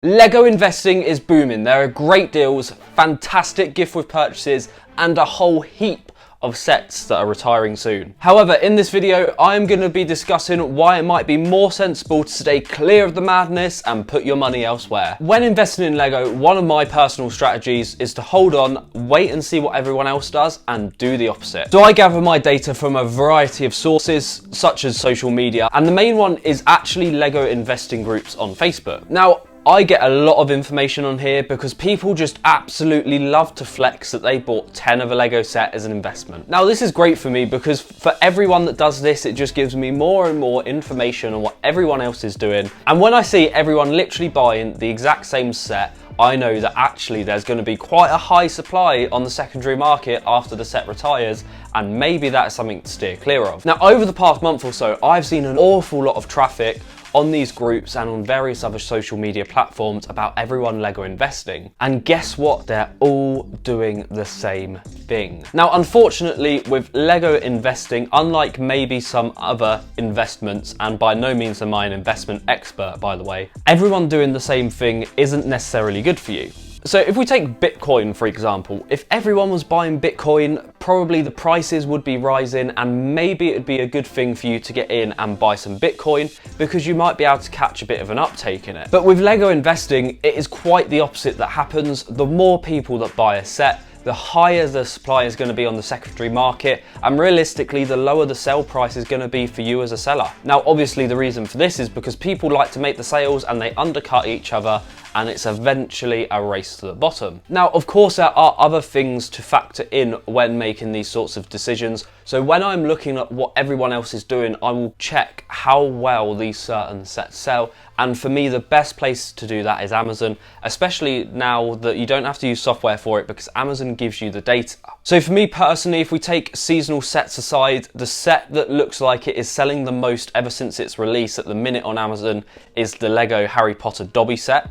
Lego investing is booming. There are great deals, fantastic gift with purchases, and a whole heap of sets that are retiring soon. However, in this video, I'm going to be discussing why it might be more sensible to stay clear of the madness and put your money elsewhere. When investing in Lego, one of my personal strategies is to hold on, wait and see what everyone else does, and do the opposite. So I gather my data from a variety of sources, such as social media, and the main one is actually Lego investing groups on Facebook. Now, I get a lot of information on here because people just absolutely love to flex that they bought 10 of a Lego set as an investment. Now this is great for me because for everyone that does this, it just gives me more and more information on what everyone else is doing. And when I see everyone literally buying the exact same set, I know that actually there's going to be quite a high supply on the secondary market after the set retires, and maybe that's something to steer clear of. Now over the past month or so, I've seen an awful lot of traffic on these groups and on various other social media platforms about everyone Lego investing. And guess what? They're all doing the same thing. Now, unfortunately, with Lego investing, unlike maybe some other investments, and by no means am I an investment expert, by the way, everyone doing the same thing isn't necessarily good for you. So if we take Bitcoin, for example, if everyone was buying Bitcoin, probably the prices would be rising, and maybe it'd be a good thing for you to get in and buy some Bitcoin because you might be able to catch a bit of an uptake in it. But with Lego investing, it is quite the opposite that happens. The more people that buy a set, the higher the supply is going to be on the secondary market, and realistically the lower the sell price is going to be for you as a seller. Now obviously the reason for this is because people like to make the sales and they undercut each other, and it's eventually a race to the bottom. Now of course there are other things to factor in when making these sorts of decisions. So when I'm looking at what everyone else is doing, I will check how well these certain sets sell. And for me, the best place to do that is Amazon, especially now that you don't have to use software for it because Amazon gives you the data. So for me personally, if we take seasonal sets aside, the set that looks like it is selling the most ever since its release at the minute on Amazon is the Lego Harry Potter Dobby set.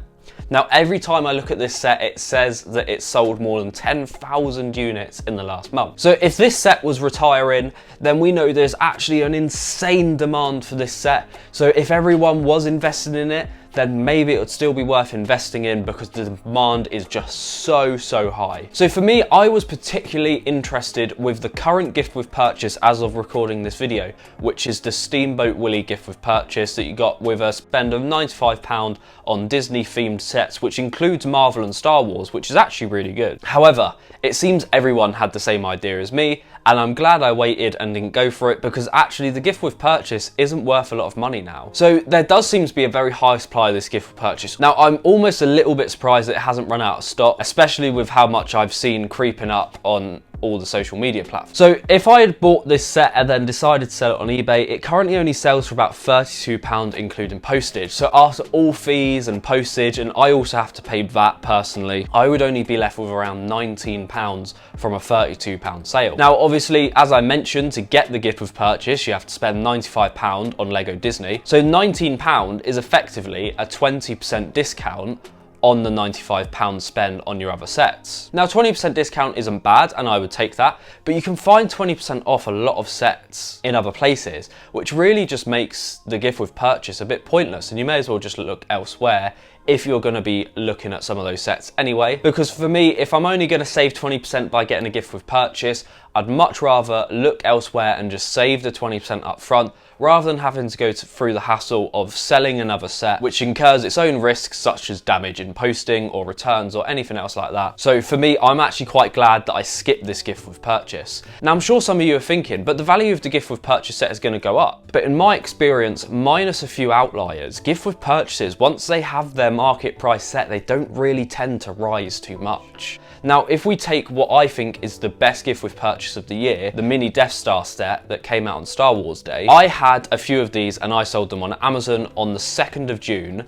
Now every time I look at this set, it says that it sold more than 10,000 units in the last month. So if this set was retiring, then we know there's actually an insane demand for this set. So if everyone was invested in it, then maybe it would still be worth investing in because the demand is just so high. So for me, I was particularly interested with the current gift with purchase as of recording this video, which is the Steamboat Willie gift with purchase that you got with a spend of £95 on Disney themed sets, which includes Marvel and Star Wars, which is actually really good. However, it seems everyone had the same idea as me, and I'm glad I waited and didn't go for it because actually the gift with purchase isn't worth a lot of money now. So there does seem to be a very high supply of this gift with purchase. Now I'm almost a little bit surprised that it hasn't run out of stock, especially with how much I've seen creeping up on all the social media platforms. So if I had bought this set and then decided to sell it on eBay, it currently only sells for about £32 including postage. So after all fees and postage, and I also have to pay VAT personally, I would only be left with around £19 from a £32 sale. Now obviously, as I mentioned, to get the gift with purchase, you have to spend £95 on Lego Disney. So £19 is effectively a 20% discount on the £95 spend on your other sets. Now 20% discount isn't bad, and I would take that, but you can find 20% off a lot of sets in other places, which really just makes the gift with purchase a bit pointless, and you may as well just look elsewhere if you're going to be looking at some of those sets anyway. Because for me, if I'm only going to save 20% by getting a gift with purchase, I'd much rather look elsewhere and just save the 20% up front, rather than having to go through the hassle of selling another set, which incurs its own risks such as damage in posting or returns or anything else like that. So for me, I'm actually quite glad that I skipped this gift with purchase. Now I'm sure some of you are thinking, but the value of the gift with purchase set is going to go up. But in my experience, minus a few outliers, gift with purchases, once they have their market price set, they don't really tend to rise too much. Now, if we take what I think is the best gift with purchase of the year, the mini Death Star set that came out on Star Wars Day, I had a few of these and I sold them on Amazon on the 2nd of June,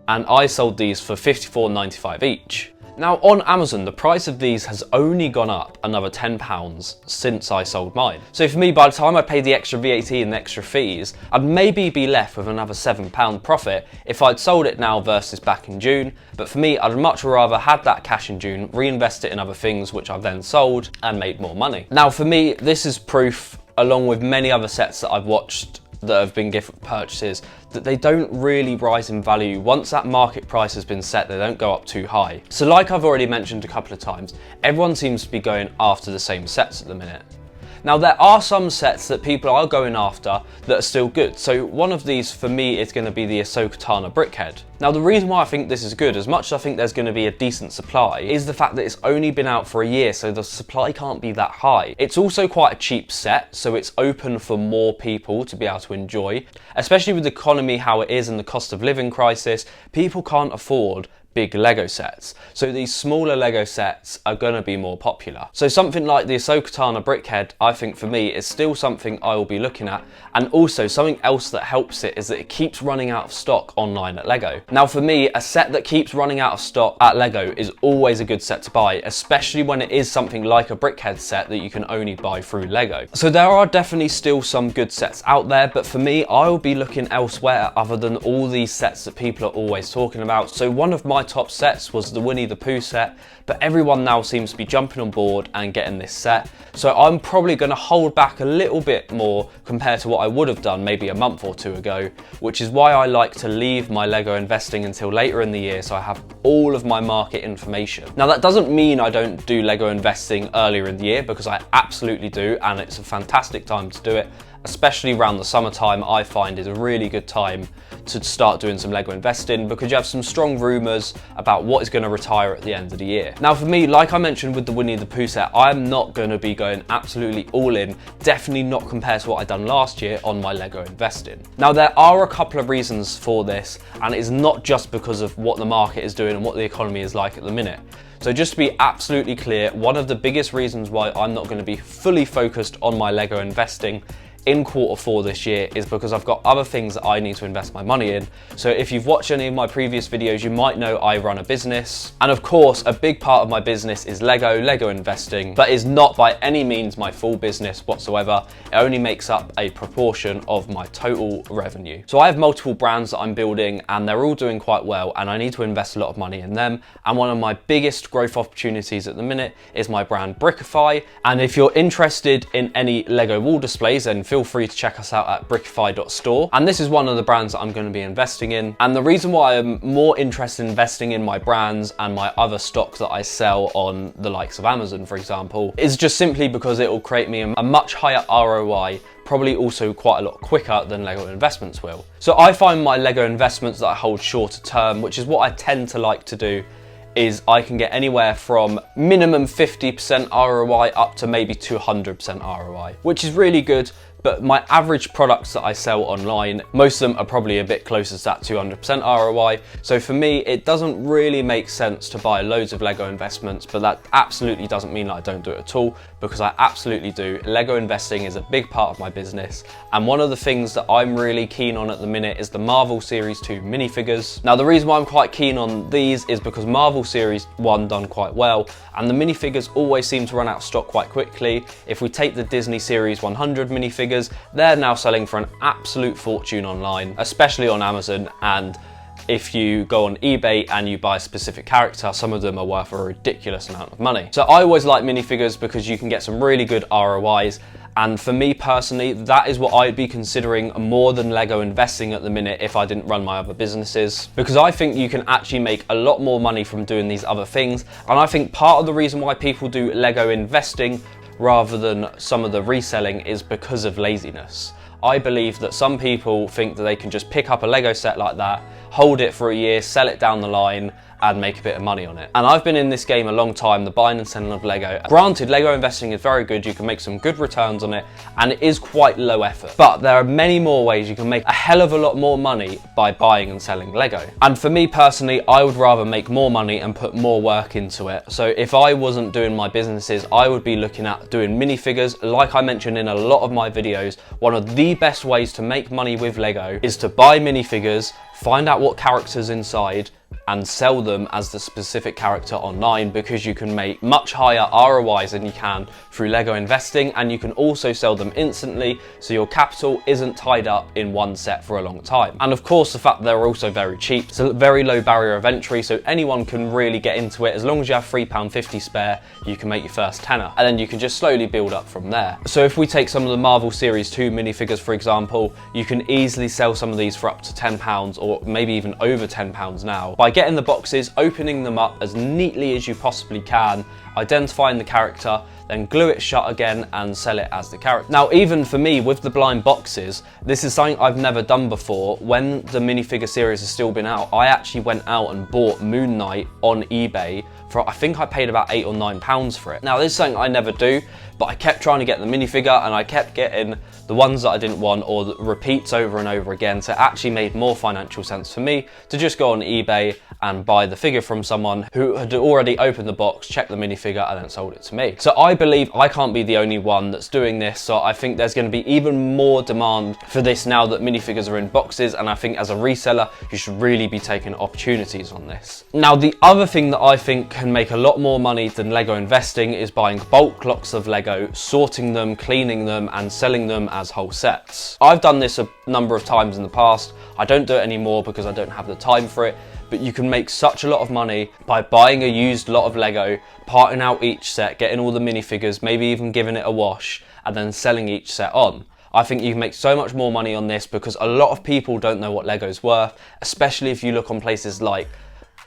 and I sold these for £54.95 each. Now on Amazon, the price of these has only gone up another £10 since I sold mine. So for me, by the time I paid the extra VAT and the extra fees, I'd maybe be left with another £7 profit if I'd sold it now versus back in June. But for me, I'd much rather had that cash in June, reinvest it in other things, which I've then sold and made more money. Now for me, this is proof, along with many other sets that I've watched that have been gift purchases that they don't really rise in value. Once that market price has been set, they don't go up too high. So like I've already mentioned a couple of times, everyone seems to be going after the same sets at the minute. Now there are some sets that people are going after that are still good. So one of these for me is going to be the Katana Brickhead. Now the reason why I think this is good, as much as I think there's going to be a decent supply, is the fact that it's only been out for a year, so the supply can't be that high. It's also quite a cheap set, so it's open for more people to be able to enjoy. Especially with the economy how it is and the cost of living crisis, people can't afford big Lego sets. So these smaller Lego sets are going to be more popular. So something like the Katana Brickhead, I think for me, is still something I will be looking at. And also something else that helps it is that it keeps running out of stock online at Lego. Now for me, a set that keeps running out of stock at Lego is always a good set to buy, especially when it is something like a Brickhead set that you can only buy through Lego. So there are definitely still some good sets out there, but for me, I will be looking elsewhere other than all these sets that people are always talking about. So one of my top sets was the Winnie the Pooh set, but everyone now seems to be jumping on board and getting this set. So I'm probably going to hold back a little bit more compared to what I would have done maybe a month or two ago, which is why I like to leave my Lego investing until later in the year so I have all of my market information. Now that doesn't mean I don't do Lego investing earlier in the year, because I absolutely do, and it's a fantastic time to do it. Especially around the summertime, I find is a really good time to start doing some Lego investing, because you have some strong rumours about what is going to retire at the end of the year. Now for me, like I mentioned with the Winnie the Pooh set, I'm not going to be going absolutely all in, definitely not compared to what I've done last year on my Lego investing. Now there are a couple of reasons for this, and it's not just because of what the market is doing and what the economy is like at the minute. So just to be absolutely clear, one of the biggest reasons why I'm not going to be fully focused on my Lego investing in Q4 this year is because I've got other things that I need to invest my money in. So if you've watched any of my previous videos, you might know I run a business. And of course, a big part of my business is Lego investing, but is not by any means my full business whatsoever. It only makes up a proportion of my total revenue. So I have multiple brands that I'm building and they're all doing quite well, and I need to invest a lot of money in them. And one of my biggest growth opportunities at the minute is my brand Brickify. And if you're interested in any Lego wall displays, then feel free to check us out at brickify.store. And this is one of the brands that I'm going to be investing in. And the reason why I'm more interested in investing in my brands and my other stock that I sell on the likes of Amazon, for example, is just simply because it will create me a much higher ROI, probably also quite a lot quicker than Lego investments will. So I find my Lego investments that I hold shorter term, which is what I tend to like to do, is I can get anywhere from minimum 50% ROI up to maybe 200% ROI, which is really good. But my average products that I sell online, most of them are probably a bit closer to that 200% ROI. So for me, it doesn't really make sense to buy loads of Lego investments, but that absolutely doesn't mean that I don't do it at all, because I absolutely do. Lego investing is a big part of my business. And one of the things that I'm really keen on at the minute is the Marvel Series 2 minifigures. Now, the reason why I'm quite keen on these is because Marvel Series 1 done quite well, and the minifigures always seem to run out of stock quite quickly. If we take the Disney Series 100 minifigures, they're now selling for an absolute fortune online, especially on Amazon. And if you go on eBay and you buy a specific character, some of them are worth a ridiculous amount of money. So I always like minifigures because you can get some really good ROIs. And for me personally, that is what I'd be considering more than Lego investing at the minute if I didn't run my other businesses. Because I think you can actually make a lot more money from doing these other things. And I think part of the reason why people do Lego investing rather than some of the reselling is because of laziness. I believe that some people think that they can just pick up a Lego set like that, hold it for a year, sell it down the line, and make a bit of money on it. And I've been in this game a long time, the buying and selling of Lego. Granted, Lego investing is very good, you can make some good returns on it, and it is quite low effort. But there are many more ways you can make a hell of a lot more money by buying and selling Lego. And for me personally, I would rather make more money and put more work into it. So if I wasn't doing my businesses, I would be looking at doing minifigures. Like I mentioned in a lot of my videos, one of the best ways to make money with Lego is to buy minifigures, find out what characters inside, and sell them as the specific character online, because you can make much higher ROIs than you can through Lego investing, and you can also sell them instantly, so your capital isn't tied up in one set for a long time. And of course, the fact that they're also very cheap, it's a very low barrier of entry, so anyone can really get into it. As long as you have £3.50 spare, you can make your first tenner, and then you can just slowly build up from there. So if we take some of the Marvel Series 2 minifigures, for example, you can easily sell some of these for up to £10, or maybe even over £10 now, by getting the boxes, opening them up as neatly as you possibly can, identifying the character, then glue it shut again and sell it as the character. Now, even for me with the blind boxes, this is something I've never done before. When the minifigure series has still been out, I actually went out and bought Moon Knight on eBay for, I think I paid about £8 or £9 for it. Now, this is something I never do, but I kept trying to get the minifigure, and I kept getting the ones that I didn't want, or the repeats over and over again, so it actually made more financial sense for me to just go on eBay and buy the figure from someone who had already opened the box, checked the minifigure, and then sold it to me. So I believe I can't be the only one that's doing this, so I think there's going to be even more demand for this now that minifigures are in boxes, and I think as a reseller, you should really be taking opportunities on this. Now, the other thing that I think can make a lot more money than Lego investing is buying bulk lots of Lego, sorting them, cleaning them, and selling them as whole sets. I've done this a number of times in the past. I don't do it anymore because I don't have the time for it, but you can make such a lot of money by buying a used lot of Lego, parting out each set, getting all the minifigures, maybe even giving it a wash, and then selling each set on. I think you can make so much more money on this because a lot of people don't know what Lego's worth, especially if you look on places like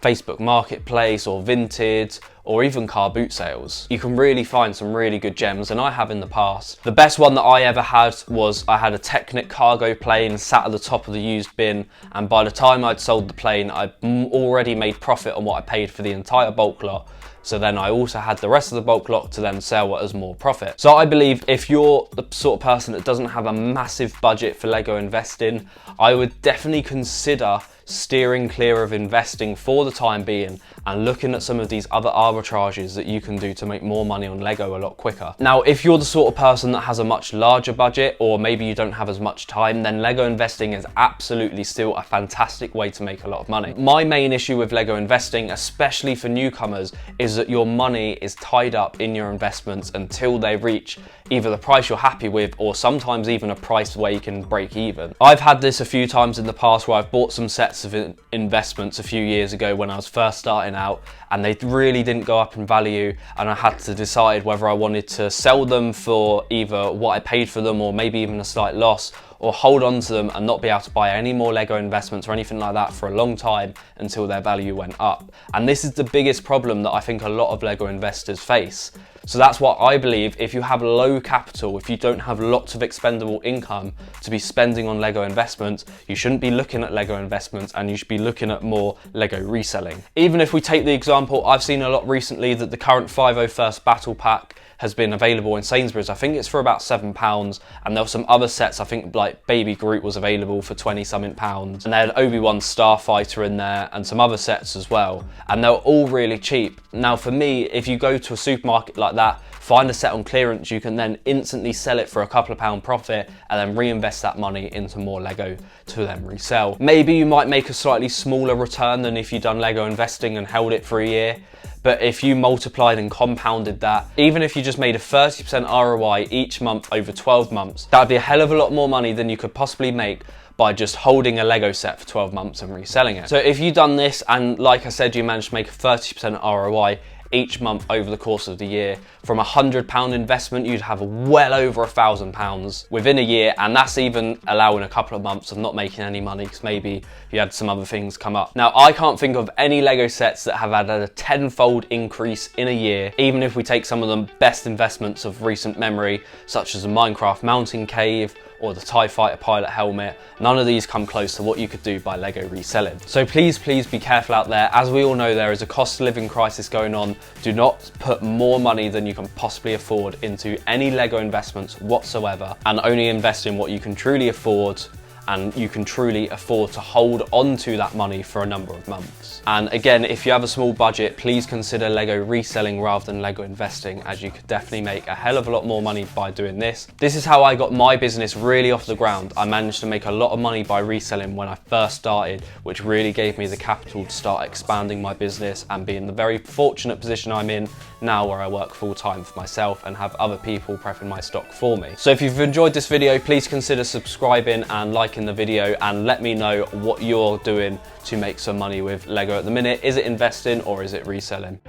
Facebook Marketplace or Vinted or even car boot sales. You can really find some really good gems, and I have in the past. The best one that I ever had was I had a Technic cargo plane sat at the top of the used bin, and by the time I'd sold the plane, I'd already made profit on what I paid for the entire bulk lot. So then I also had the rest of the bulk lot to then sell as more profit. So I believe if you're the sort of person that doesn't have a massive budget for Lego investing, I would definitely consider steering clear of investing for the time being and looking at some of these other arbitrages that you can do to make more money on Lego a lot quicker. Now, if you're the sort of person that has a much larger budget, or maybe you don't have as much time, then Lego investing is absolutely still a fantastic way to make a lot of money. My main issue with Lego investing, especially for newcomers, is that your money is tied up in your investments until they reach either the price you're happy with, or sometimes even a price where you can break even. I've had this a few times in the past where I've bought some sets of investments a few years ago when I was first starting out, and they really didn't go up in value, and I had to decide whether I wanted to sell them for either what I paid for them or maybe even a slight loss, or hold on to them and not be able to buy any more Lego investments or anything like that for a long time until their value went up. And this is the biggest problem that I think a lot of Lego investors face. So that's what I believe. If you have low capital, if you don't have lots of expendable income to be spending on Lego investments, you shouldn't be looking at Lego investments, and you should be looking at more Lego reselling. Even if we take the example, I've seen a lot recently that the current 501st Battle Pack has been available in Sainsbury's. I think it's for about £7, and there were some other sets, I think like Baby Groot was available for 20 something pounds, and they had Obi-Wan Starfighter in there and some other sets as well, and they were all really cheap. Now for me, if you go to a supermarket like that, find a set on clearance, you can then instantly sell it for a couple of pound profit and then reinvest that money into more Lego to then resell. Maybe you might make a slightly smaller return than if you'd done Lego investing and held it for a year, but if you multiplied and compounded that, even if you just made a 30% ROI each month over 12 months, that would be a hell of a lot more money than you could possibly make by just holding a Lego set for 12 months and reselling it. So if you've done this, and like I said, you managed to make a 30% ROI each month over the course of the year, from a £100 investment, you'd have well over £1,000 within a year, and that's even allowing a couple of months of not making any money because maybe you had some other things come up. Now, I can't think of any Lego sets that have had a 10-fold increase in a year, even if we take some of the best investments of recent memory, such as the Minecraft Mountain Cave or the TIE Fighter pilot helmet. None of these come close to what you could do by Lego reselling. So please be careful out there. As we all know, there is a cost of living crisis going on. Do not put more money than you can possibly afford into any Lego investments whatsoever, and only invest in what you can truly afford and you can truly afford to hold on to that money for a number of months. And again, if you have a small budget, please consider Lego reselling rather than Lego investing, as you could definitely make a hell of a lot more money by doing this. This is how I got my business really off the ground. I managed to make a lot of money by reselling when I first started, which really gave me the capital to start expanding my business and be in the very fortunate position I'm in now, where I work full time for myself and have other people prepping my stock for me. So if you've enjoyed this video, please consider subscribing and liking the video, and let me know what you're doing to make some money with Lego at the minute. Is it investing or is it reselling?